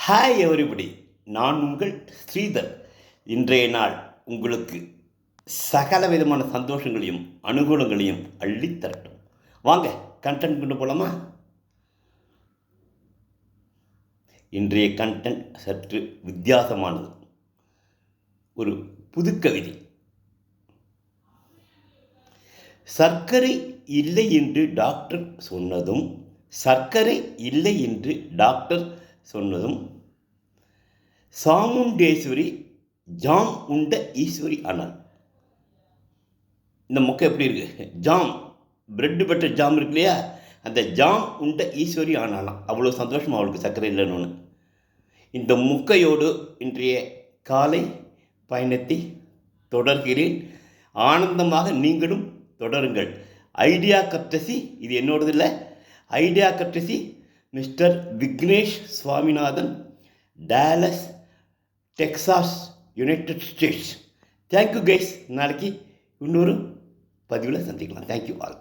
Hi everybody, நான் உங்கள் ஸ்ரீதர். இன்றைய நாள் உங்களுக்கு சகல விதமான சந்தோஷங்களையும் அனுகூலங்களையும் அள்ளித்தரட்டும். வாங்க கண்டென்ட் கொண்டு போகலாமா? இன்றைய கண்டென்ட் சற்று வித்தியாசமானது. ஒரு புதுக்கவிதை. சர்க்கரை இல்லை என்று டாக்டர் சொன்னதும் சர்க்கரை இல்லை என்று டாக்டர் சொன்னதும் சாமுண்டேஸ்வரி ஜாம் உண்ட ஈஸ்வரி ஆனாள். இந்த மொக்கை எப்படி இருக்கு? ஜாம், பிரெட்டு பட்டர் ஜாம் இருக்கு இல்லையா, அந்த ஜாம் உண்ட ஈஸ்வரி ஆனாலாம். அவ்வளோ சந்தோஷம் அவளுக்கு சர்க்கரை இல்லைன்னு. இந்த முக்கையோடு இன்றைய காலை பயணத்தை தொடர்கிறேன். ஆனந்தமாக நீங்களும் தொடருங்கள். ஐடியா கர்டசி, இது என்னோடது இல்லை, idea courtesy mister Vignesh Swaminathan, Dallas, Texas, United states. Thank you guys. நாளைக்கு இன்னொரு பதிவில் சந்திக்கலாம். Thank you all.